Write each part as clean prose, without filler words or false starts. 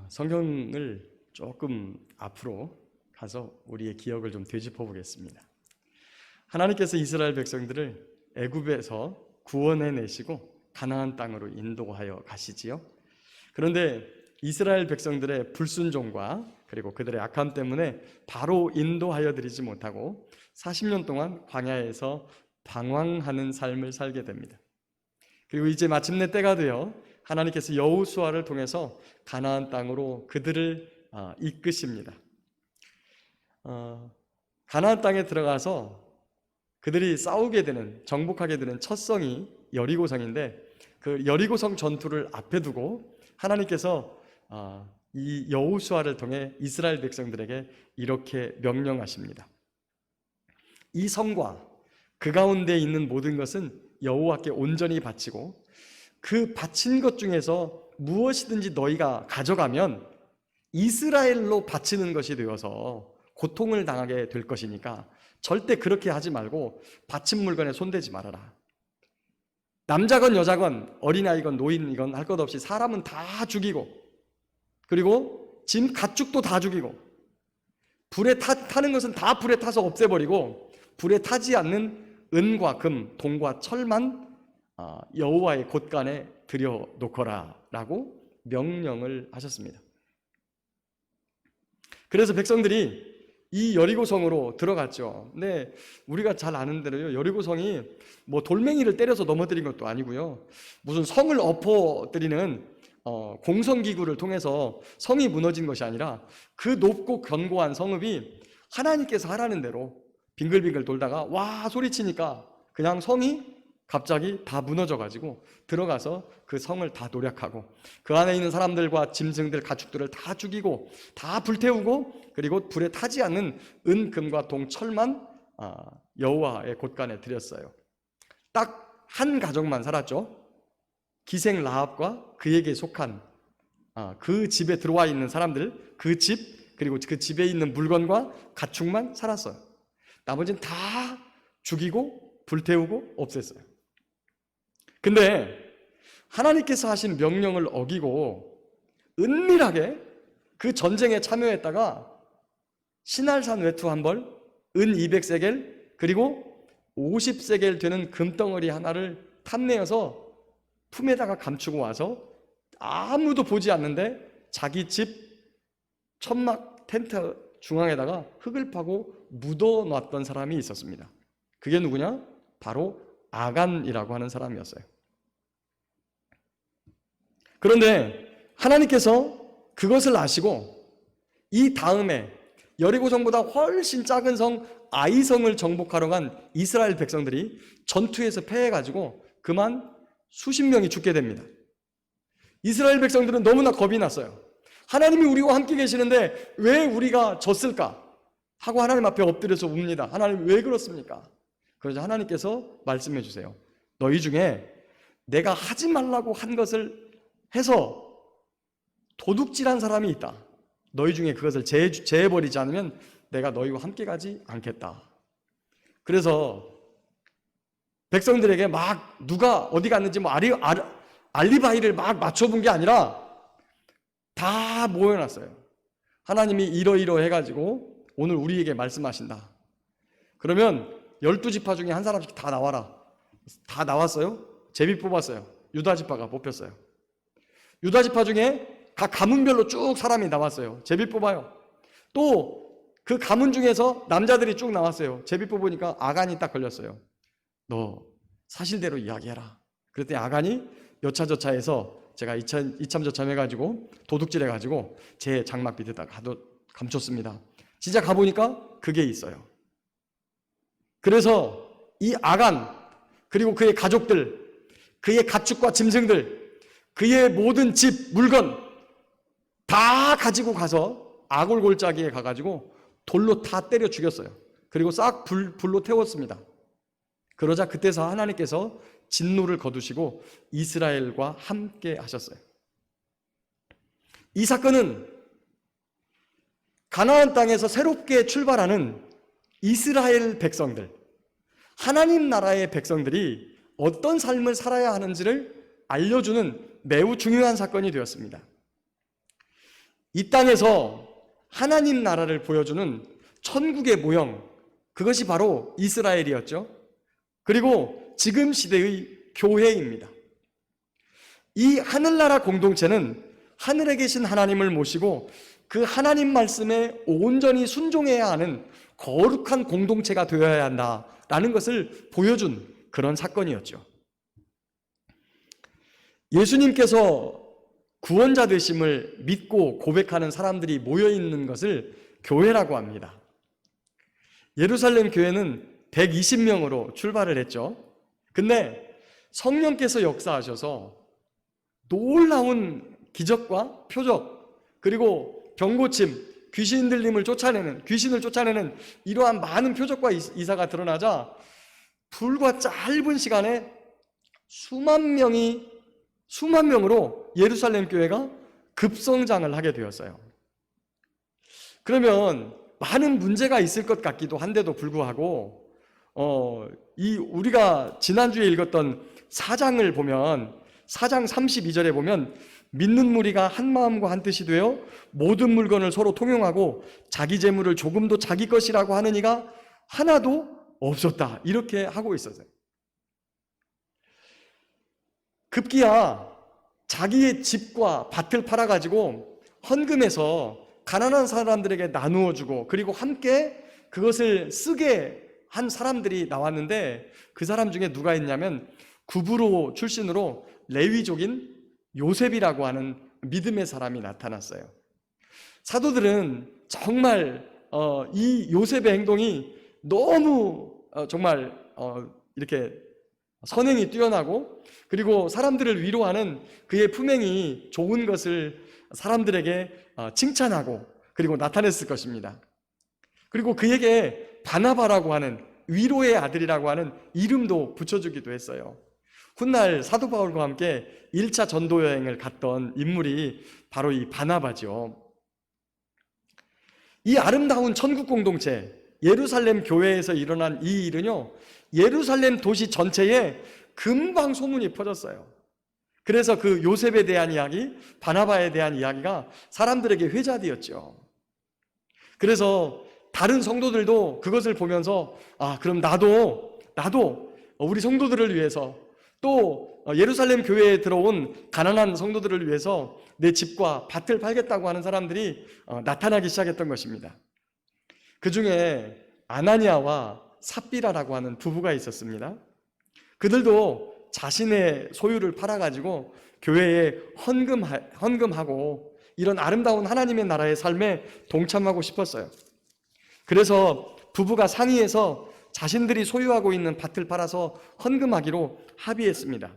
성경을 조금 앞으로 가서 우리의 기억을 좀 되짚어 보겠습니다. 하나님께서 이스라엘 백성들을 애굽에서 구원해 내시고 가나안 땅으로 인도하여 가시지요. 그런데 이스라엘 백성들의 불순종과 그리고 그들의 악함 때문에 바로 인도하여 드리지 못하고 40년 동안 광야에서 방황하는 삶을 살게 됩니다. 그리고 이제 마침내 때가 되어 하나님께서 여호수아를 통해서 가나안 땅으로 그들을 이끄십니다. 가나안 땅에 들어가서 그들이 싸우게 되는, 정복하게 되는 첫 성이 여리고성인데, 그 여리고성 전투를 앞에 두고 하나님께서 이 여호수아를 통해 이스라엘 백성들에게 이렇게 명령하십니다. 이 성과 그 가운데 있는 모든 것은 여호와께 온전히 바치고, 그 바친 것 중에서 무엇이든지 너희가 가져가면 이스라엘로 바치는 것이 되어서 고통을 당하게 될 것이니까 절대 그렇게 하지 말고 바친 물건에 손대지 말아라. 남자건 여자건 어린아이건 노인이건 할 것 없이 사람은 다 죽이고, 그리고 짐 가축도 다 죽이고, 불에 타는 것은 다 불에 타서 없애버리고, 불에 타지 않는 은과 금, 동과 철만 여호와의 곳간에 들여놓거라 라고 명령을 하셨습니다. 그래서 백성들이 이 여리고성으로 들어갔죠. 근데 우리가 잘 아는 대로요, 여리고성이 뭐 돌멩이를 때려서 넘어뜨린 것도 아니고요, 무슨 성을 엎어뜨리는 공성기구를 통해서 성이 무너진 것이 아니라 그 높고 견고한 성읍이 하나님께서 하라는 대로 빙글빙글 돌다가 와 소리치니까 그냥 성이 갑자기 다 무너져가지고 들어가서 그 성을 다 노략하고 그 안에 있는 사람들과 짐승들, 가축들을 다 죽이고 다 불태우고, 그리고 불에 타지 않는 은, 금과 동, 철만 여호와의 곳간에 드렸어요. 딱 한 가족만 살았죠. 기생 라합과 그에게 속한 그 집에 들어와 있는 사람들, 그 집, 그리고 그 집에 있는 물건과 가축만 살았어요. 나머지는 다 죽이고 불태우고 없앴어요. 근데 하나님께서 하신 명령을 어기고 은밀하게 그 전쟁에 참여했다가 시날산 외투 한 벌, 은 200세겔, 그리고 50세겔 되는 금덩어리 하나를 탐내어서 품에다가 감추고 와서 아무도 보지 않는데 자기 집 천막 텐트 중앙에다가 흙을 파고 묻어놨던 사람이 있었습니다. 그게 누구냐? 바로 아간이라고 하는 사람이었어요. 그런데 하나님께서 그것을 아시고 이 다음에 여리고성보다 훨씬 작은 성 아이성을 정복하러 간 이스라엘 백성들이 전투에서 패해가지고 그만 수십 명이 죽게 됩니다. 이스라엘 백성들은 너무나 겁이 났어요. 하나님이 우리와 함께 계시는데 왜 우리가 졌을까 하고 하나님 앞에 엎드려서 웁니다. 하나님 왜 그렇습니까? 그러자 하나님께서 말씀해 주세요. 너희 중에 내가 하지 말라고 한 것을 해서 도둑질한 사람이 있다. 너희 중에 그것을 제해버리지 않으면 내가 너희와 함께 가지 않겠다. 그래서 백성들에게 막 누가 어디 갔는지 뭐 알리바이를 막 맞춰본 게 아니라 다 모여놨어요. 하나님이 이러이러 해가지고 오늘 우리에게 말씀하신다. 그러면 12지파 중에 한 사람씩 다 나와라. 다 나왔어요. 제비 뽑았어요. 유다지파가 뽑혔어요. 유다지파 중에 각 가문별로 쭉 사람이 나왔어요. 제비 뽑아요. 또 그 가문 중에서 남자들이 쭉 나왔어요. 제비 뽑으니까 아간이 딱 걸렸어요. 너 사실대로 이야기해라. 그랬더니 아간이 여차저차해서 제가 이참저참 해가지고 도둑질해가지고 제 장막 밑에다 감췄습니다. 진짜 가보니까 그게 있어요. 그래서 이 아간, 그리고 그의 가족들, 그의 가축과 짐승들, 그의 모든 집, 물건 다 가지고 가서 아골골짜기에 가가지고 돌로 다 때려 죽였어요. 그리고 싹 불로 태웠습니다. 그러자 그때서 하나님께서 진노를 거두시고 이스라엘과 함께 하셨어요. 이 사건은 가나안 땅에서 새롭게 출발하는 이스라엘 백성들, 하나님 나라의 백성들이 어떤 삶을 살아야 하는지를 알려주는 매우 중요한 사건이 되었습니다. 이 땅에서 하나님 나라를 보여주는 천국의 모형, 그것이 바로 이스라엘이었죠. 그리고 지금 시대의 교회입니다. 이 하늘나라 공동체는 하늘에 계신 하나님을 모시고 그 하나님 말씀에 온전히 순종해야 하는 거룩한 공동체가 되어야 한다라는 것을 보여준 그런 사건이었죠. 예수님께서 구원자 되심을 믿고 고백하는 사람들이 모여 있는 것을 교회라고 합니다. 예루살렘 교회는 120명으로 출발을 했죠. 근데 성령께서 역사하셔서 놀라운 기적과 표적, 그리고 병고침, 귀신을 쫓아내는 이러한 많은 표적과 이사가 드러나자 불과 짧은 시간에 수만 명으로 예루살렘 교회가 급성장을 하게 되었어요. 그러면 많은 문제가 있을 것 같기도 한데도 불구하고 우리가 지난주에 읽었던 4장을 보면 4장 32절에 보면 믿는 무리가 한 마음과 한 뜻이 되어 모든 물건을 서로 통용하고 자기 재물을 조금도 자기 것이라고 하는 이가 하나도 없었다, 이렇게 하고 있었어요. 급기야 자기의 집과 밭을 팔아가지고 헌금해서 가난한 사람들에게 나누어 주고 그리고 함께 그것을 쓰게 한 사람들이 나왔는데, 그 사람 중에 누가 있냐면 구브로 출신으로 레위족인 요셉이라고 하는 믿음의 사람이 나타났어요. 사도들은 정말 이 요셉의 행동이 너무 정말 이렇게 선행이 뛰어나고, 그리고 사람들을 위로하는 그의 품행이 좋은 것을 사람들에게 칭찬하고 그리고 나타냈을 것입니다. 그리고 그에게 바나바라고 하는, 위로의 아들이라고 하는 이름도 붙여주기도 했어요. 훗날 사도 바울과 함께 1차 전도 여행을 갔던 인물이 바로 이 바나바죠. 이 아름다운 천국 공동체 예루살렘 교회에서 일어난 이 일은요, 예루살렘 도시 전체에 금방 소문이 퍼졌어요. 그래서 그 요셉에 대한 이야기, 바나바에 대한 이야기가 사람들에게 회자되었죠. 그래서 다른 성도들도 그것을 보면서 그럼 나도 우리 성도들을 위해서, 또 예루살렘 교회에 들어온 가난한 성도들을 위해서 내 집과 밭을 팔겠다고 하는 사람들이 나타나기 시작했던 것입니다. 그 중에 아나니아와 삽비라라고 하는 부부가 있었습니다. 그들도 자신의 소유를 팔아가지고 교회에 헌금하고 이런 아름다운 하나님의 나라의 삶에 동참하고 싶었어요. 그래서 부부가 상의해서 자신들이 소유하고 있는 밭을 팔아서 헌금하기로 합의했습니다.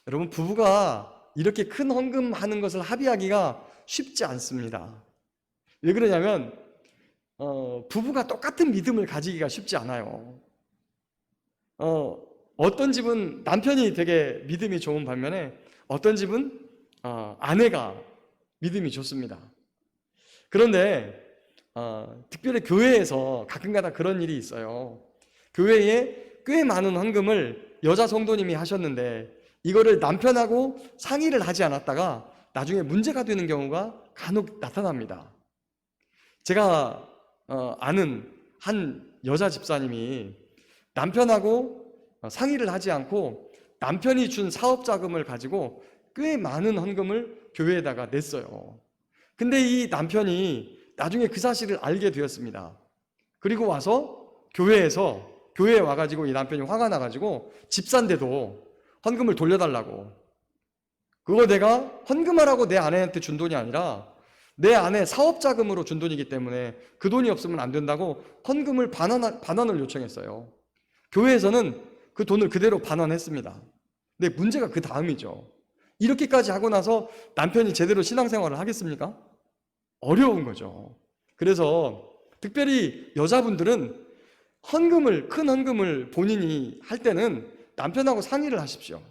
여러분, 부부가 이렇게 큰 헌금하는 것을 합의하기가 쉽지 않습니다. 왜 그러냐면 부부가 똑같은 믿음을 가지기가 쉽지 않아요. 어떤 집은 남편이 되게 믿음이 좋은 반면에 어떤 집은 아내가 믿음이 좋습니다. 그런데 특별히 교회에서 가끔가다 그런 일이 있어요. 교회에 꽤 많은 헌금을 여자 성도님이 하셨는데 이거를 남편하고 상의를 하지 않았다가 나중에 문제가 되는 경우가 간혹 나타납니다. 제가 아는 한 여자 집사님이 남편하고 상의를 하지 않고 남편이 준 사업 자금을 가지고 꽤 많은 헌금을 교회에다가 냈어요. 근데 이 남편이 나중에 그 사실을 알게 되었습니다. 그리고 와서 교회에 와가지고 이 남편이 화가 나가지고 집사인데도 헌금을 돌려달라고, 그거 내가 헌금하라고 내 아내한테 준 돈이 아니라 내 아내 사업 자금으로 준 돈이기 때문에 그 돈이 없으면 안 된다고 헌금을 반환을 요청했어요. 교회에서는 그 돈을 그대로 반환했습니다. 근데 문제가 그 다음이죠. 이렇게까지 하고 나서 남편이 제대로 신앙생활을 하겠습니까? 어려운 거죠. 그래서 특별히 여자분들은 큰 헌금을 본인이 할 때는 남편하고 상의를 하십시오.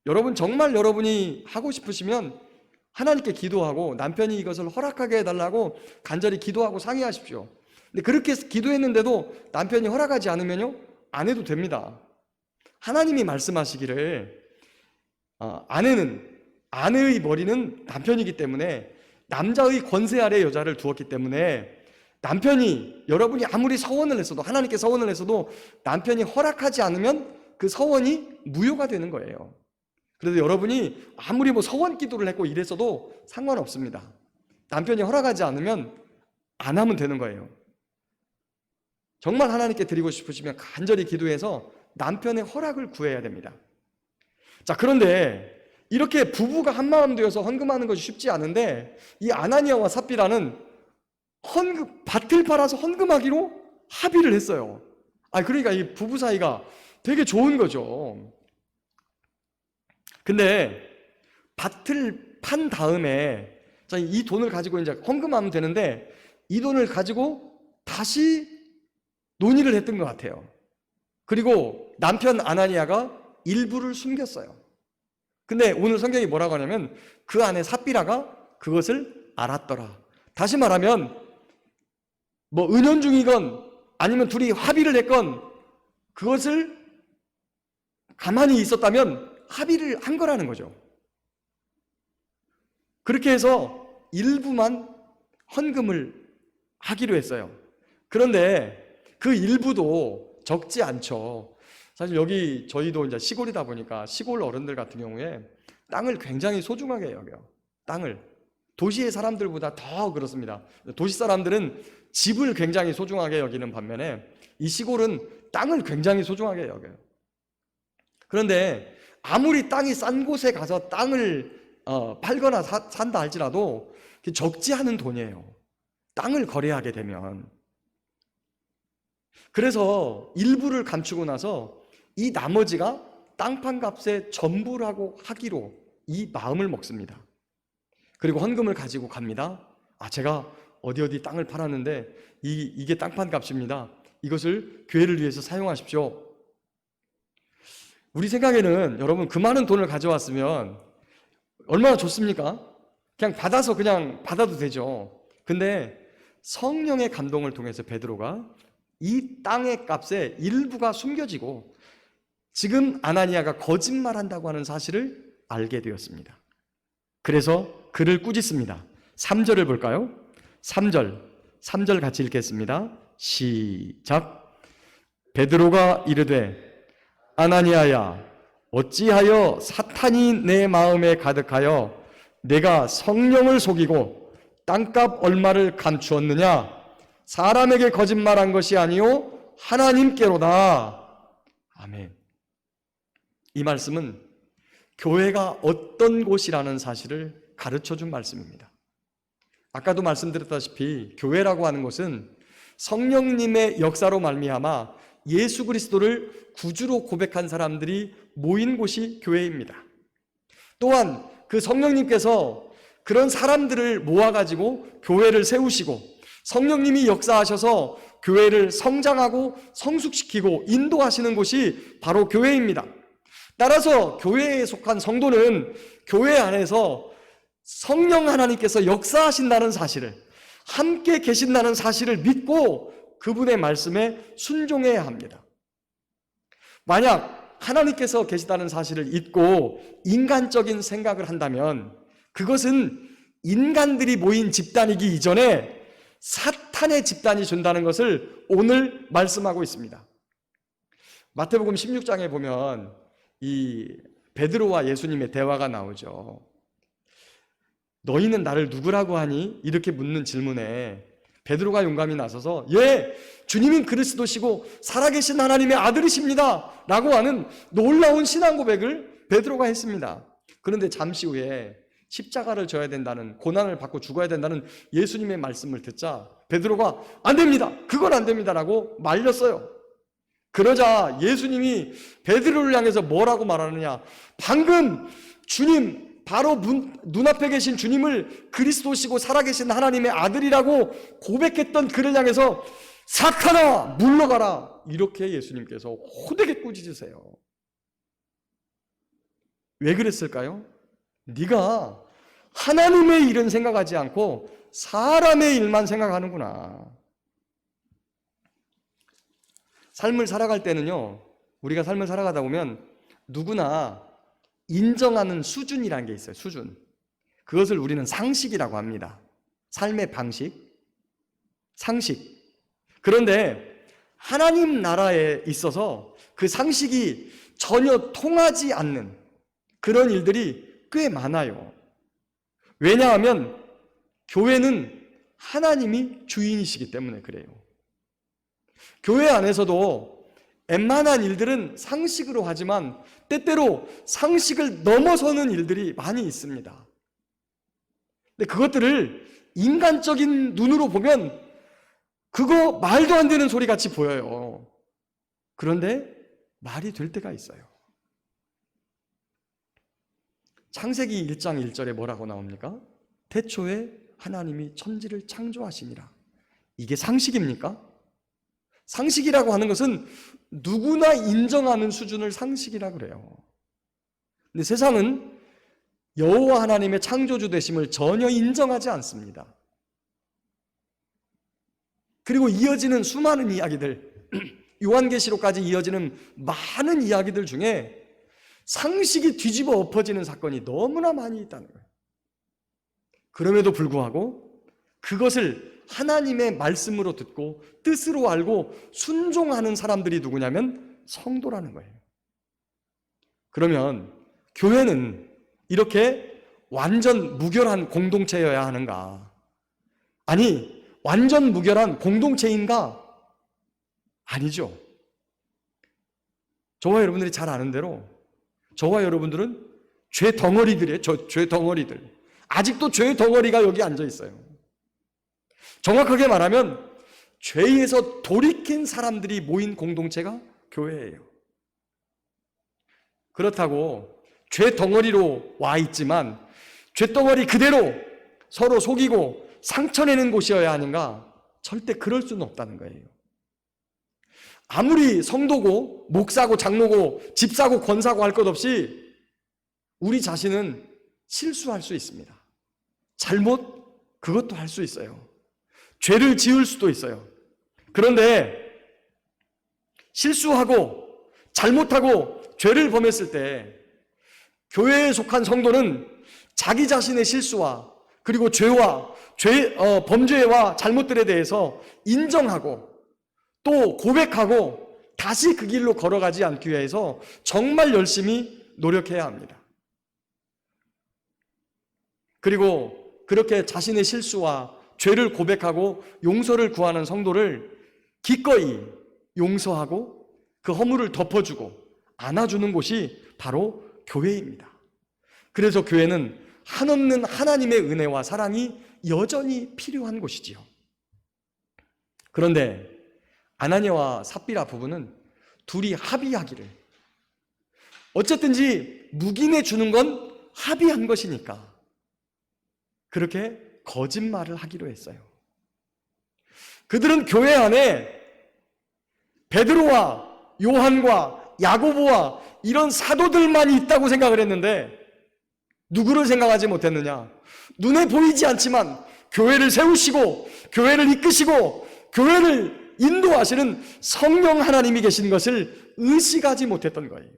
여러분, 정말 여러분이 하고 싶으시면 하나님께 기도하고 남편이 이것을 허락하게 해달라고 간절히 기도하고 상의하십시오. 근데 그렇게 기도했는데도 남편이 허락하지 않으면요, 안 해도 됩니다. 하나님이 말씀하시기를 아내의 머리는 남편이기 때문에 남자의 권세 아래 여자를 두었기 때문에 남편이, 여러분이 아무리 서원을 했어도, 하나님께 서원을 했어도 남편이 허락하지 않으면 그 서원이 무효가 되는 거예요. 그래서 여러분이 아무리 뭐 서원 기도를 했고 이랬어도 상관없습니다. 남편이 허락하지 않으면 안 하면 되는 거예요. 정말 하나님께 드리고 싶으시면 간절히 기도해서 남편의 허락을 구해야 됩니다. 자, 그런데 이렇게 부부가 한마음 되어서 헌금하는 것이 쉽지 않은데, 이 아나니아와 삽비라는 밭을 팔아서 헌금하기로 합의를 했어요. 그러니까 이 부부 사이가 되게 좋은 거죠. 근데 밭을 판 다음에 이 돈을 가지고 이제 헌금하면 되는데, 이 돈을 가지고 다시 논의를 했던 것 같아요. 그리고 남편 아나니아가 일부를 숨겼어요. 근데 오늘 성경이 뭐라고 하냐면 그 안에 삽비라가 그것을 알았더라. 다시 말하면 뭐 은연중이건 아니면 둘이 합의를 했건 그것을 가만히 있었다면 합의를 한 거라는 거죠. 그렇게 해서 일부만 헌금을 하기로 했어요. 그런데 그 일부도 적지 않죠. 사실 여기 저희도 이제 시골이다 보니까 시골 어른들 같은 경우에 땅을 굉장히 소중하게 여겨요. 땅을. 도시의 사람들보다 더 그렇습니다. 도시 사람들은 집을 굉장히 소중하게 여기는 반면에 이 시골은 땅을 굉장히 소중하게 여겨요. 그런데 아무리 땅이 싼 곳에 가서 땅을 팔거나 산다 할지라도 적지 않은 돈이에요. 땅을 거래하게 되면. 그래서 일부를 감추고 나서 이 나머지가 땅판 값의 전부라고 하기로 이 마음을 먹습니다. 그리고 헌금을 가지고 갑니다. 제가 어디 땅을 팔았는데 이게 땅판 값입니다. 이것을 교회를 위해서 사용하십시오. 우리 생각에는 여러분 그 많은 돈을 가져왔으면 얼마나 좋습니까? 그냥 받아도 되죠. 근데 성령의 감동을 통해서 베드로가 이 땅의 값의 일부가 숨겨지고 지금 아나니아가 거짓말한다고 하는 사실을 알게 되었습니다. 그래서 그를 꾸짖습니다. 3절을 볼까요? 3절 같이 읽겠습니다. 시작. 베드로가 이르되 아나니아야, 어찌하여 사탄이 내 마음에 가득하여 내가 성령을 속이고 땅값 얼마를 감추었느냐? 사람에게 거짓말한 것이 아니요 하나님께로다. 아멘. 이 말씀은 교회가 어떤 곳이라는 사실을 가르쳐준 말씀입니다. 아까도 말씀드렸다시피 교회라고 하는 것은 성령님의 역사로 말미암아 예수 그리스도를 구주로 고백한 사람들이 모인 곳이 교회입니다. 또한 그 성령님께서 그런 사람들을 모아가지고 교회를 세우시고 성령님이 역사하셔서 교회를 성장하고 성숙시키고 인도하시는 곳이 바로 교회입니다. 따라서 교회에 속한 성도는 교회 안에서 성령 하나님께서 역사하신다는 사실을, 함께 계신다는 사실을 믿고 그분의 말씀에 순종해야 합니다. 만약 하나님께서 계시다는 사실을 잊고 인간적인 생각을 한다면 그것은 인간들이 모인 집단이기 이전에 사탄의 집단이 준다는 것을 오늘 말씀하고 있습니다. 마태복음 16장에 보면 이 베드로와 예수님의 대화가 나오죠. 너희는 나를 누구라고 하니? 이렇게 묻는 질문에 베드로가 용감히 나서서 주님은 그리스도시고 살아계신 하나님의 아들이십니다 라고 하는 놀라운 신앙 고백을 베드로가 했습니다. 그런데 잠시 후에 십자가를 져야 된다는, 고난을 받고 죽어야 된다는 예수님의 말씀을 듣자 베드로가 안 됩니다, 그건 안 됩니다 라고 말렸어요. 그러자 예수님이 베드로를 향해서 뭐라고 말하느냐, 방금 주님, 바로 눈앞에 계신 주님을 그리스도시고 살아계신 하나님의 아들이라고 고백했던 그를 향해서 사탄아 물러가라, 이렇게 예수님께서 호되게 꾸짖으세요. 왜 그랬을까요? 네가 하나님의 일은 생각하지 않고 사람의 일만 생각하는구나. 삶을 살아갈 때는요, 우리가 삶을 살아가다 보면 누구나 인정하는 수준이라는 게 있어요. 수준. 그것을 우리는 상식이라고 합니다. 삶의 방식, 상식. 그런데 하나님 나라에 있어서 그 상식이 전혀 통하지 않는 그런 일들이 꽤 많아요. 왜냐하면 교회는 하나님이 주인이시기 때문에 그래요. 교회 안에서도 웬만한 일들은 상식으로 하지만 때때로 상식을 넘어서는 일들이 많이 있습니다. 근데 그것들을 인간적인 눈으로 보면 그거 말도 안 되는 소리 같이 보여요. 그런데 말이 될 때가 있어요. 창세기 1장 1절에 뭐라고 나옵니까? 태초에 하나님이 천지를 창조하시니라. 이게 상식입니까? 상식이라고 하는 것은 누구나 인정하는 수준을 상식이라고 그래요. 근데 세상은 여호와 하나님의 창조주 되심을 전혀 인정하지 않습니다. 그리고 이어지는 수많은 이야기들, 요한계시록까지 이어지는 많은 이야기들 중에 상식이 뒤집어 엎어지는 사건이 너무나 많이 있다는 거예요. 그럼에도 불구하고 그것을 하나님의 말씀으로 듣고 뜻으로 알고 순종하는 사람들이 누구냐면 성도라는 거예요. 그러면 교회는 이렇게 완전 무결한 공동체여야 하는가? 아니, 완전 무결한 공동체인가? 아니죠. 저와 여러분들이 잘 아는 대로 저와 여러분들은 죄 덩어리들이에요. 죄 덩어리들. 아직도 죄 덩어리가 여기 앉아 있어요. 정확하게 말하면 죄에서 돌이킨 사람들이 모인 공동체가 교회예요. 그렇다고 죄 덩어리로 와 있지만 죄 덩어리 그대로 서로 속이고 상처내는 곳이어야 하는가? 절대 그럴 수는 없다는 거예요. 아무리 성도고 목사고 장로고 집사고 권사고 할 것 없이 우리 자신은 실수할 수 있습니다. 잘못 그것도 할 수 있어요. 죄를 지을 수도 있어요. 그런데 실수하고 잘못하고 죄를 범했을 때 교회에 속한 성도는 자기 자신의 실수와 그리고 죄와 범죄와 잘못들에 대해서 인정하고 또 고백하고 다시 그 길로 걸어가지 않기 위해서 정말 열심히 노력해야 합니다. 그리고 그렇게 자신의 실수와 죄를 고백하고 용서를 구하는 성도를 기꺼이 용서하고 그 허물을 덮어주고 안아주는 곳이 바로 교회입니다. 그래서 교회는 한없는 하나님의 은혜와 사랑이 여전히 필요한 곳이지요. 그런데 아나니아와 삽비라 부부는 둘이 합의하기를, 어쨌든지 묵인해 주는 건 합의한 것이니까 그렇게 거짓말을 하기로 했어요. 그들은 교회 안에 베드로와 요한과 야고보와 이런 사도들만 있다고 생각을 했는데 누구를 생각하지 못했느냐? 눈에 보이지 않지만 교회를 세우시고 교회를 이끄시고 교회를 인도하시는 성령 하나님이 계신 것을 의식하지 못했던 거예요.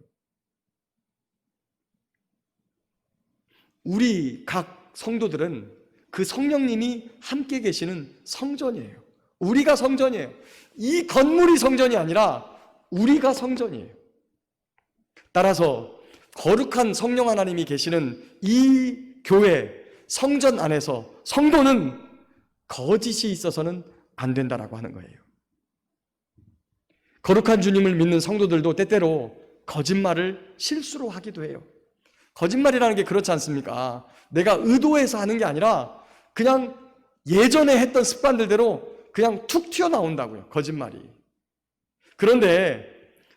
우리 각 성도들은 그 성령님이 함께 계시는 성전이에요. 우리가 성전이에요. 이 건물이 성전이 아니라 우리가 성전이에요. 따라서 거룩한 성령 하나님이 계시는 이 교회 성전 안에서 성도는 거짓이 있어서는 안 된다라고 하는 거예요. 거룩한 주님을 믿는 성도들도 때때로 거짓말을 실수로 하기도 해요. 거짓말이라는 게 그렇지 않습니까? 내가 의도해서 하는 게 아니라 그냥 예전에 했던 습관들대로 그냥 툭 튀어나온다고요, 거짓말이. 그런데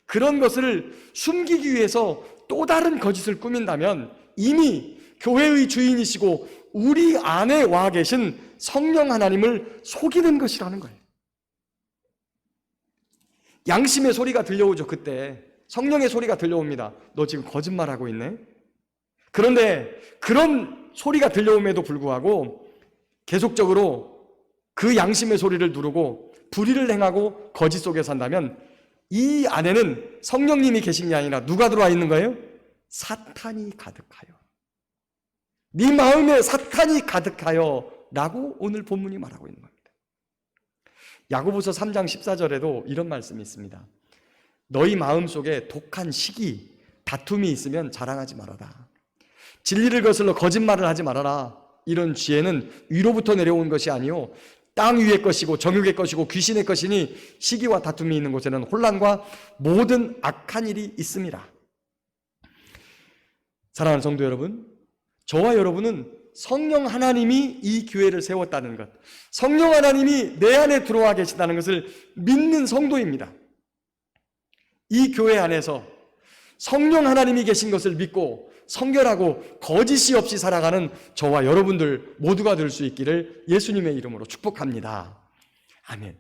그런 것을 숨기기 위해서 또 다른 거짓을 꾸민다면 이미 교회의 주인이시고 우리 안에 와 계신 성령 하나님을 속이는 것이라는 거예요. 양심의 소리가 들려오죠. 그때 성령의 소리가 들려옵니다. 너 지금 거짓말하고 있네? 그런데 그런 소리가 들려옴에도 불구하고 계속적으로 그 양심의 소리를 누르고 불의를 행하고 거짓 속에 산다면 이 안에는 성령님이 계신 게 아니라 누가 들어와 있는 거예요? 사탄이 가득하여. 네 마음에 사탄이 가득하여 라고 오늘 본문이 말하고 있는 겁니다. 야고보서 3장 14절에도 이런 말씀이 있습니다. 너희 마음속에 독한 시기, 다툼이 있으면 자랑하지 말아라. 진리를 거슬러 거짓말을 하지 말아라. 이런 지혜는 위로부터 내려온 것이 아니요 땅 위의 것이고 정욕의 것이고 귀신의 것이니 시기와 다툼이 있는 곳에는 혼란과 모든 악한 일이 있습니다. 사랑하는 성도 여러분, 저와 여러분은 성령 하나님이 이 교회를 세웠다는 것, 성령 하나님이 내 안에 들어와 계시다는 것을 믿는 성도입니다. 이 교회 안에서 성령 하나님이 계신 것을 믿고 성결하고 거짓이 없이 살아가는 저와 여러분들 모두가 될 수 있기를 예수님의 이름으로 축복합니다. 아멘.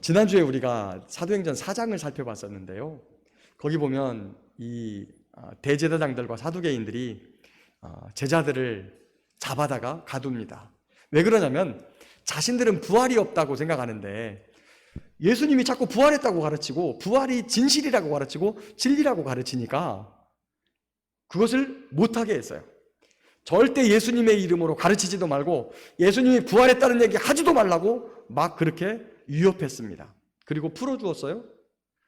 지난주에 우리가 사도행전 4장을 살펴봤었는데요. 거기 보면 이 대제사장들과 사두개인들이 제자들을 잡아다가 가둡니다. 왜 그러냐면 자신들은 부활이 없다고 생각하는데 예수님이 자꾸 부활했다고 가르치고 부활이 진실이라고 가르치고 진리라고 가르치니까 그것을 못하게 했어요. 절대 예수님의 이름으로 가르치지도 말고 예수님이 부활했다는 얘기 하지도 말라고 막 그렇게 위협했습니다. 그리고 풀어주었어요.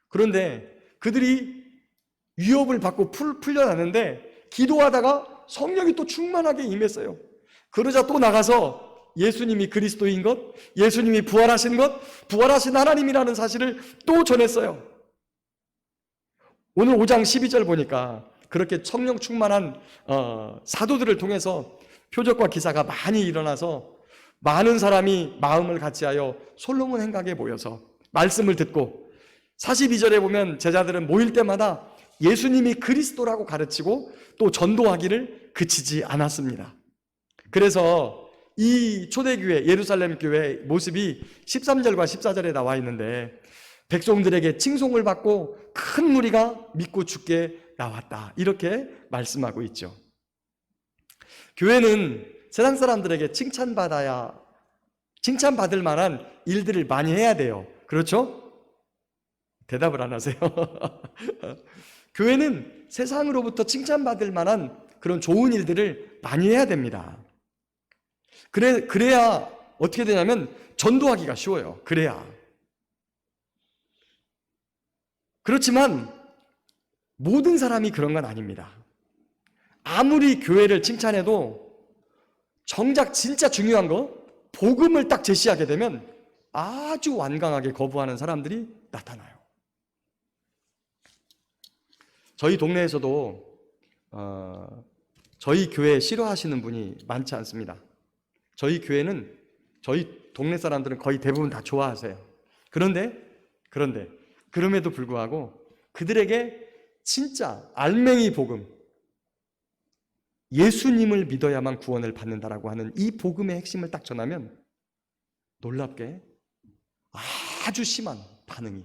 그런데 그들이 위협을 받고 풀려났는데 기도하다가 성령이 또 충만하게 임했어요. 그러자 또 나가서 예수님이 그리스도인 것, 예수님이 부활하신 것, 부활하신 하나님이라는 사실을 또 전했어요. 오늘 5장 12절 보니까 그렇게 성령 충만한 사도들을 통해서 표적과 기사가 많이 일어나서 많은 사람이 마음을 같이하여 솔로몬 행각에 모여서 말씀을 듣고 42절에 보면 제자들은 모일 때마다 예수님이 그리스도라고 가르치고 또 전도하기를 그치지 않았습니다. 그래서 이 초대교회 예루살렘 교회 모습이 13절과 14절에 나와 있는데 백성들에게 칭송을 받고 큰 무리가 믿고 죽게 나왔다 이렇게 말씀하고 있죠. 교회는 세상 사람들에게 칭찬받을 만한 일들을 많이 해야 돼요. 그렇죠? 대답을 안 하세요. 교회는 세상으로부터 칭찬받을 만한 그런 좋은 일들을 많이 해야 됩니다. 그래야 어떻게 되냐면 전도하기가 쉬워요. 그래야. 그렇지만 모든 사람이 그런 건 아닙니다. 아무리 교회를 칭찬해도 정작 진짜 중요한 거 복음을 딱 제시하게 되면 아주 완강하게 거부하는 사람들이 나타나요. 저희 동네에서도 저희 교회 싫어하시는 분이 많지 않습니다. 저희 교회는 저희 동네 사람들은 거의 대부분 다 좋아하세요. 그럼에도 불구하고 그들에게 진짜 알맹이 복음, 예수님을 믿어야만 구원을 받는다라고 하는 이 복음의 핵심을 딱 전하면 놀랍게 아주 심한 반응이,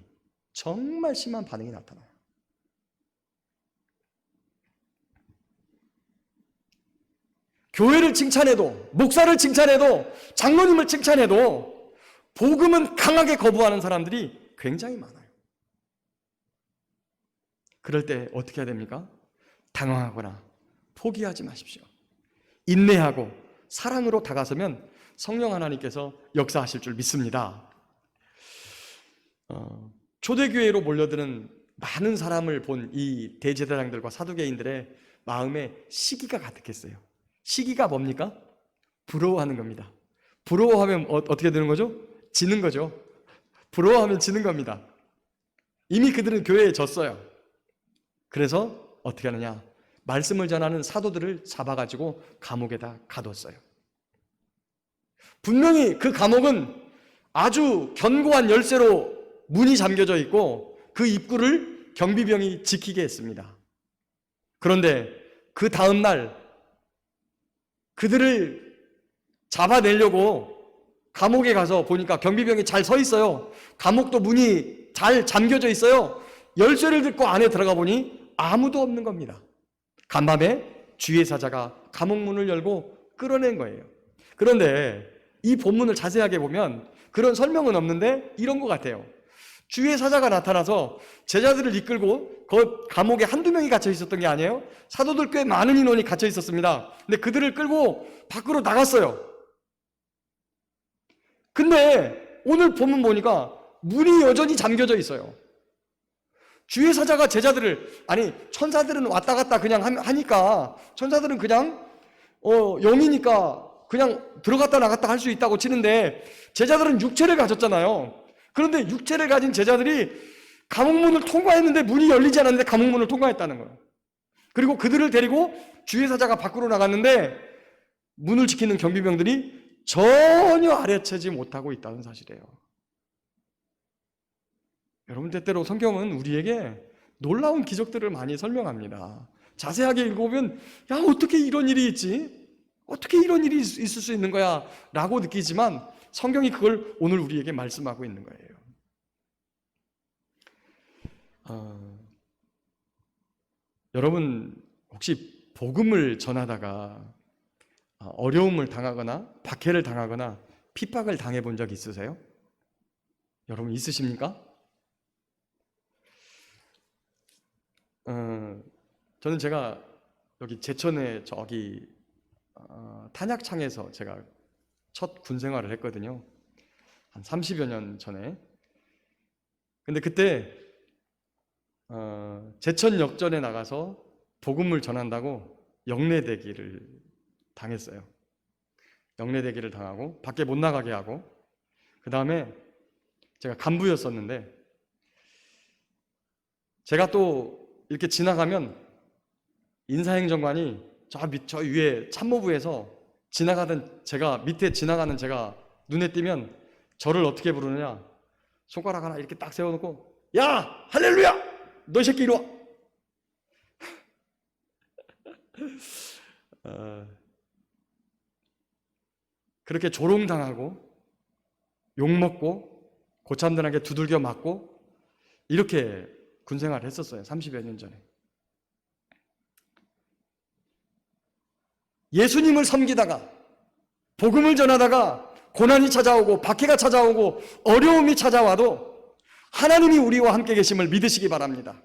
정말 심한 반응이 나타나요. 교회를 칭찬해도, 목사를 칭찬해도, 장로님을 칭찬해도 복음은 강하게 거부하는 사람들이 굉장히 많아요. 그럴 때 어떻게 해야 됩니까? 당황하거나 포기하지 마십시오. 인내하고 사랑으로 다가서면 성령 하나님께서 역사하실 줄 믿습니다. 초대교회로 몰려드는 많은 사람을 본 이 대제사장들과 사두개인들의 마음에 시기가 가득했어요. 시기가 뭡니까? 부러워하는 겁니다. 부러워하면 어떻게 되는 거죠? 지는 거죠. 부러워하면 지는 겁니다. 이미 그들은 교회에 졌어요. 그래서 어떻게 하느냐? 말씀을 전하는 사도들을 잡아가지고 감옥에다 가뒀어요. 분명히 그 감옥은 아주 견고한 열쇠로 문이 잠겨져 있고 그 입구를 경비병이 지키게 했습니다. 그런데 그 다음 날 그들을 잡아내려고 감옥에 가서 보니까 경비병이 잘 서 있어요. 감옥도 문이 잘 잠겨져 있어요. 열쇠를 듣고 안에 들어가 보니 아무도 없는 겁니다. 간밤에 주의 사자가 감옥 문을 열고 끌어낸 거예요. 그런데 이 본문을 자세하게 보면 그런 설명은 없는데 이런 것 같아요. 주의 사자가 나타나서 제자들을 이끌고 그 감옥에 한두 명이 갇혀 있었던 게 아니에요. 사도들 꽤 많은 인원이 갇혀 있었습니다. 근데 그들을 끌고 밖으로 나갔어요. 근데 오늘 본문 보니까 문이 여전히 잠겨져 있어요. 주의 사자가 제자들을, 아니 천사들은 왔다 갔다 그냥 하니까, 천사들은 그냥 영이니까 그냥 들어갔다 나갔다 할 수 있다고 치는데, 제자들은 육체를 가졌잖아요. 그런데 육체를 가진 제자들이 감옥문을 통과했는데 문이 열리지 않았는데 감옥문을 통과했다는 거예요. 그리고 그들을 데리고 주의 사자가 밖으로 나갔는데 문을 지키는 경비병들이 전혀 알아채지 못하고 있다는 사실이에요. 여러분, 때때로 성경은 우리에게 놀라운 기적들을 많이 설명합니다. 자세하게 읽어보면 야, 어떻게 이런 일이 있지? 어떻게 이런 일이 있을 수 있는 거야? 라고 느끼지만 성경이 그걸 오늘 우리에게 말씀하고 있는 거예요. 여러분, 혹시 복음을 전하다가 어려움을 당하거나 박해를 당하거나 핍박을 당해본 적 있으세요? 여러분 있으십니까? 저는 제가 여기 제천에 저기 탄약창에서 제가 첫 군 생활을 했거든요. 한 30여 년 전에. 근데 그때 제천 역전에 나가서 복음을 전한다고 영내대기를 당했어요. 영내대기를 당하고 밖에 못 나가게 하고, 그 다음에 제가 간부였었는데 제가 또 이렇게 지나가면 인사행정관이 저 위에 참모부에서 지나가던 제가, 밑에 지나가는 제가 눈에 띄면 저를 어떻게 부르느냐, 손가락 하나 이렇게 딱 세워놓고 야, 할렐루야, 너 이 새끼 이리 와. 그렇게 조롱당하고 욕먹고 고참들에게 두들겨 맞고 이렇게 군생활을 했었어요. 30여 년 전에. 예수님을 섬기다가 복음을 전하다가 고난이 찾아오고 박해가 찾아오고 어려움이 찾아와도 하나님이 우리와 함께 계심을 믿으시기 바랍니다.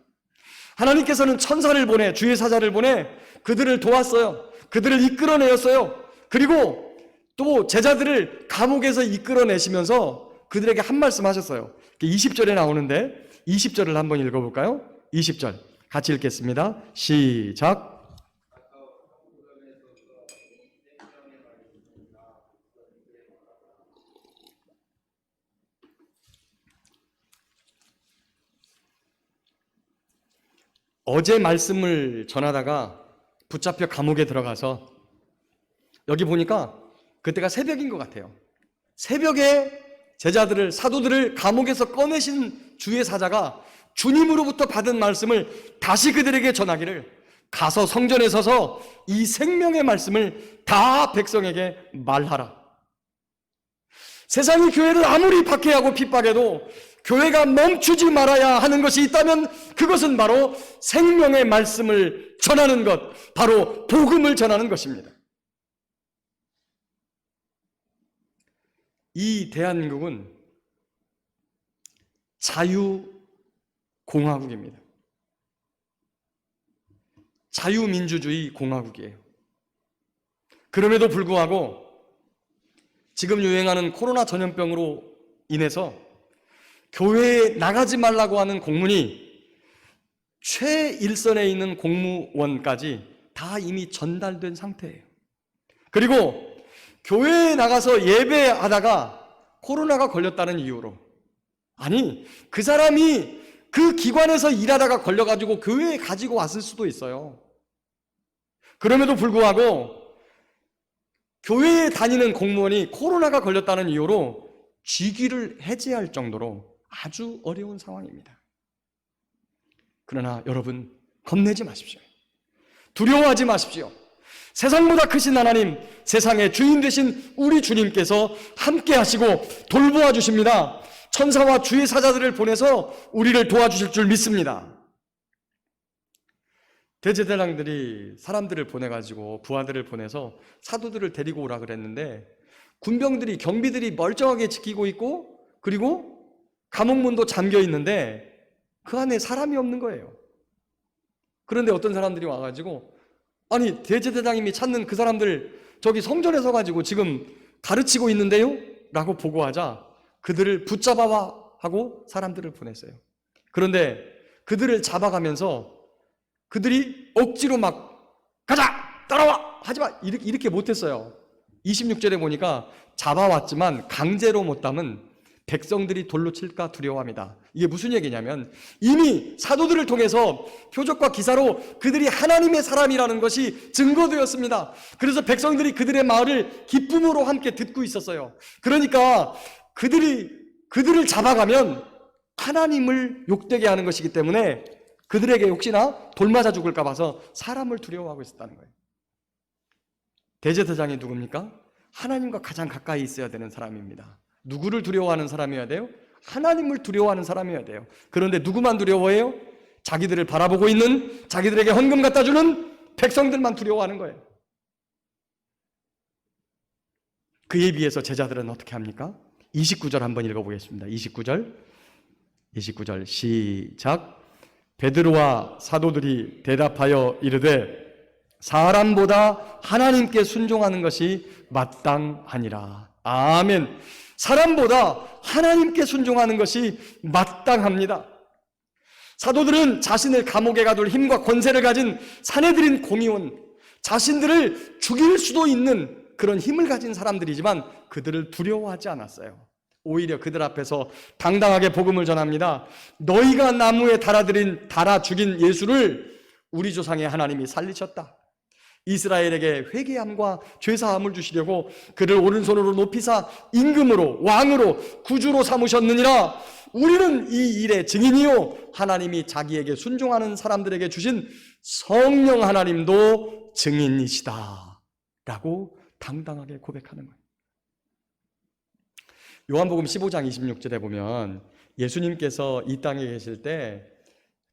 하나님께서는 천사를 보내, 주의 사자를 보내 그들을 도왔어요. 그들을 이끌어내었어요. 그리고 또 제자들을 감옥에서 이끌어내시면서 그들에게 한 말씀 하셨어요. 20절에 나오는데 20절을 한번 읽어볼까요? 20절 같이 읽겠습니다. 시작. 어제 말씀을 전하다가 붙잡혀 감옥에 들어가서, 여기 보니까 그때가 새벽인 것 같아요. 새벽에 제자들을, 사도들을 감옥에서 꺼내신 주의 사자가 주님으로부터 받은 말씀을 다시 그들에게 전하기를, 가서 성전에 서서 이 생명의 말씀을 다 백성에게 말하라. 세상이 교회를 아무리 박해하고 핍박해도 교회가 멈추지 말아야 하는 것이 있다면 그것은 바로 생명의 말씀을 전하는 것, 바로 복음을 전하는 것입니다. 이 대한민국은 자유공화국입니다. 자유민주주의 공화국이에요. 그럼에도 불구하고 지금 유행하는 코로나 전염병으로 인해서 교회에 나가지 말라고 하는 공문이 최일선에 있는 공무원까지 다 이미 전달된 상태예요. 그리고 교회에 나가서 예배하다가 코로나가 걸렸다는 이유로, 아니 그 사람이 그 기관에서 일하다가 걸려가지고 교회에 가지고 왔을 수도 있어요. 그럼에도 불구하고 교회에 다니는 공무원이 코로나가 걸렸다는 이유로 직위를 해제할 정도로 아주 어려운 상황입니다. 그러나 여러분, 겁내지 마십시오. 두려워하지 마십시오. 세상보다 크신 하나님, 세상의 주인 되신 우리 주님께서 함께 하시고 돌보아 주십니다. 천사와 주의 사자들을 보내서 우리를 도와주실 줄 믿습니다. 대제사장들이 사람들을 보내가지고, 부하들을 보내서 사도들을 데리고 오라 그랬는데 군병들이, 경비들이 멀쩡하게 지키고 있고, 그리고 감옥문도 잠겨 있는데 그 안에 사람이 없는 거예요. 그런데 어떤 사람들이 와가지고, 아니 대제사장님이 찾는 그 사람들 저기 성전에 서가지고 지금 가르치고 있는데요? 라고 보고하자 그들을 붙잡아와 하고 사람들을 보냈어요. 그런데 그들을 잡아가면서 그들이 억지로 막 가자! 따라와! 하지마! 이렇게 못했어요. 26절에 보니까 잡아왔지만 강제로 못 담은 백성들이 돌로 칠까 두려워합니다. 이게 무슨 얘기냐면 이미 사도들을 통해서 표적과 기사로 그들이 하나님의 사람이라는 것이 증거되었습니다. 그래서 백성들이 그들의 말을 기쁨으로 함께 듣고 있었어요. 그러니까 그들을 잡아가면 하나님을 욕되게 하는 것이기 때문에 그들에게 혹시나 돌 맞아 죽을까 봐서 사람을 두려워하고 있었다는 거예요. 대제사장이 누굽니까? 하나님과 가장 가까이 있어야 되는 사람입니다. 누구를 두려워하는 사람이어야 돼요? 하나님을 두려워하는 사람이어야 돼요. 그런데 누구만 두려워해요? 자기들을 바라보고 있는, 자기들에게 헌금 갖다 주는 백성들만 두려워하는 거예요. 그에 비해서 제자들은 어떻게 합니까? 29절 한번 읽어보겠습니다. 29절 시작. 베드로와 사도들이 대답하여 이르되 사람보다 하나님께 순종하는 것이 마땅하니라. 아멘. 사람보다 하나님께 순종하는 것이 마땅합니다. 사도들은 자신을 감옥에 가둘 힘과 권세를 가진 사내들인 공의원, 자신들을 죽일 수도 있는 그런 힘을 가진 사람들이지만 그들을 두려워하지 않았어요. 오히려 그들 앞에서 당당하게 복음을 전합니다. 너희가 나무에 달아 죽인 예수를 우리 조상의 하나님이 살리셨다. 이스라엘에게 회개함과 죄사함을 주시려고 그를 오른손으로 높이사 임금으로 왕으로 구주로 삼으셨느니라. 우리는 이 일의 증인이요 하나님이 자기에게 순종하는 사람들에게 주신 성령 하나님도 증인이시다 라고 당당하게 고백하는 거예요. 요한복음 15장 26절에 보면 예수님께서 이 땅에 계실 때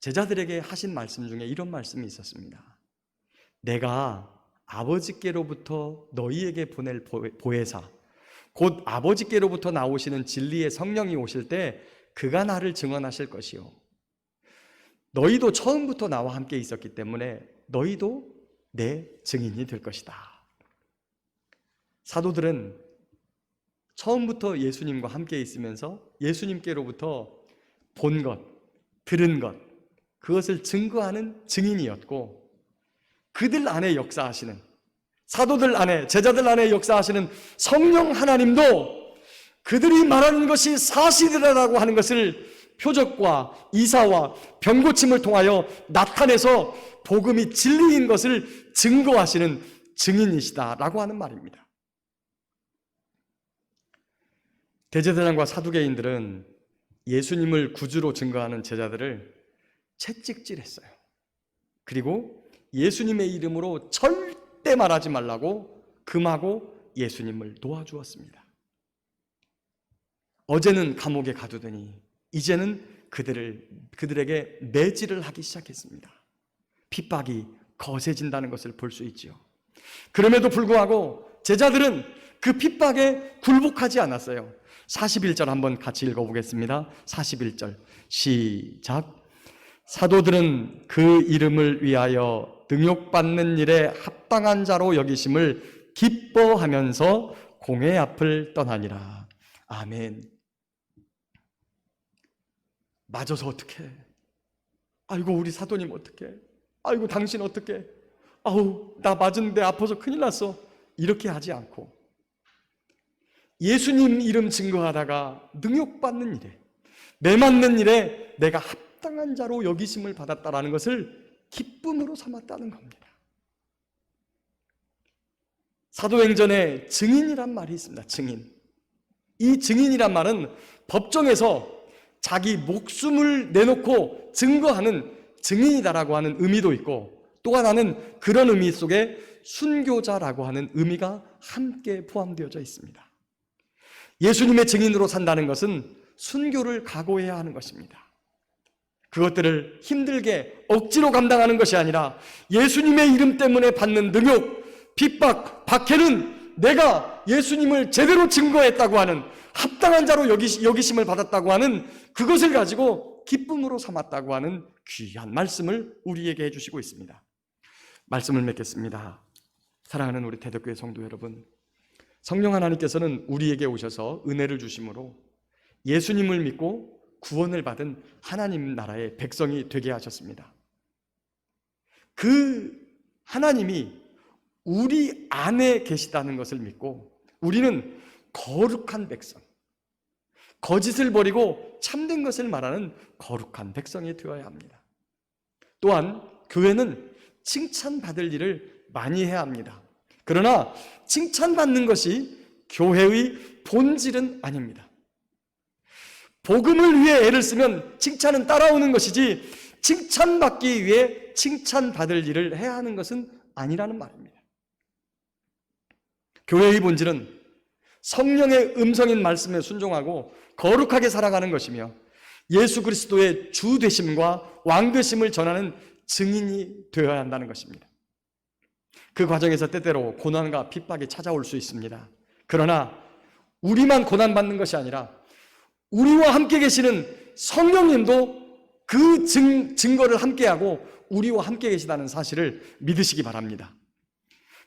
제자들에게 하신 말씀 중에 이런 말씀이 있었습니다. 내가 아버지께로부터 너희에게 보낼 보혜사 곧 아버지께로부터 나오시는 진리의 성령이 오실 때 그가 나를 증언하실 것이요 너희도 처음부터 나와 함께 있었기 때문에 너희도 내 증인이 될 것이다. 사도들은 처음부터 예수님과 함께 있으면서 예수님께로부터 본 것, 들은 것, 그것을 증거하는 증인이었고 그들 안에 역사하시는 사도들 안에 제자들 안에 역사하시는 성령 하나님도 그들이 말하는 것이 사실이라고 하는 것을 표적과 이사와 병고침을 통하여 나타내서 복음이 진리인 것을 증거하시는 증인이시다라고 하는 말입니다. 대제사장과 사두개인들은 예수님을 구주로 증거하는 제자들을 채찍질했어요. 그리고 예수님의 이름으로 절대 말하지 말라고 금하고 예수님을 놓아주었습니다. 어제는 감옥에 가두더니 이제는 그들에게 매질을 하기 시작했습니다. 핍박이 거세진다는 것을 볼 수 있지요. 그럼에도 불구하고 제자들은 그 핍박에 굴복하지 않았어요. 41절 한번 같이 읽어보겠습니다. 41절 시작. 사도들은 그 이름을 위하여 능욕받는 일에 합당한 자로 여기심을 기뻐하면서 공회 앞을 떠나니라. 아멘. 맞아서 어떡해? 아이고 우리 사도님 어떡해? 아이고 당신 어떡해? 아우 나 맞은데 아파서 큰일 났어. 이렇게 하지 않고 예수님 이름 증거하다가 능욕받는 일에 매맞는 일에 내가 합당한 자로 여기심을 받았다라는 것을 기쁨으로 삼았다는 겁니다. 사도행전에 증인이란 말이 있습니다. 증인. 이 증인이란 말은 법정에서 자기 목숨을 내놓고 증거하는 증인이다라고 하는 의미도 있고 또 하나는 그런 의미 속에 순교자라고 하는 의미가 함께 포함되어져 있습니다. 예수님의 증인으로 산다는 것은 순교를 각오해야 하는 것입니다. 그것들을 힘들게 억지로 감당하는 것이 아니라 예수님의 이름 때문에 받는 능욕, 핍박, 박해는 내가 예수님을 제대로 증거했다고 하는 합당한 자로 여기심을 받았다고 하는 그것을 가지고 기쁨으로 삼았다고 하는 귀한 말씀을 우리에게 해주시고 있습니다. 말씀을 맺겠습니다. 사랑하는 우리 대덕교회 성도 여러분, 성령 하나님께서는 우리에게 오셔서 은혜를 주심으로 예수님을 믿고 구원을 받은 하나님 나라의 백성이 되게 하셨습니다. 그 하나님이 우리 안에 계시다는 것을 믿고 우리는 거룩한 백성, 거짓을 버리고 참된 것을 말하는 거룩한 백성이 되어야 합니다. 또한 교회는 칭찬받을 일을 많이 해야 합니다. 그러나 칭찬받는 것이 교회의 본질은 아닙니다. 복음을 위해 애를 쓰면 칭찬은 따라오는 것이지 칭찬받기 위해 칭찬받을 일을 해야 하는 것은 아니라는 말입니다. 교회의 본질은 성령의 음성인 말씀에 순종하고 거룩하게 살아가는 것이며 예수 그리스도의 주 되심과 왕 되심을 전하는 증인이 되어야 한다는 것입니다. 그 과정에서 때때로 고난과 핍박이 찾아올 수 있습니다. 그러나 우리만 고난받는 것이 아니라 우리와 함께 계시는 성령님도 그 증거를 함께하고 우리와 함께 계시다는 사실을 믿으시기 바랍니다.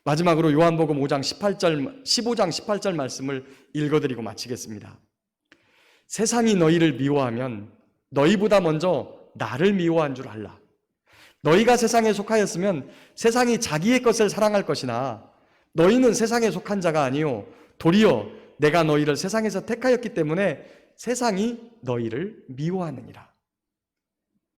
마지막으로 요한복음 15장 18절 말씀을 읽어드리고 마치겠습니다. 세상이 너희를 미워하면 너희보다 먼저 나를 미워한 줄 알라. 너희가 세상에 속하였으면 세상이 자기의 것을 사랑할 것이나 너희는 세상에 속한 자가 아니요 도리어 내가 너희를 세상에서 택하였기 때문에 세상이 너희를 미워하느니라.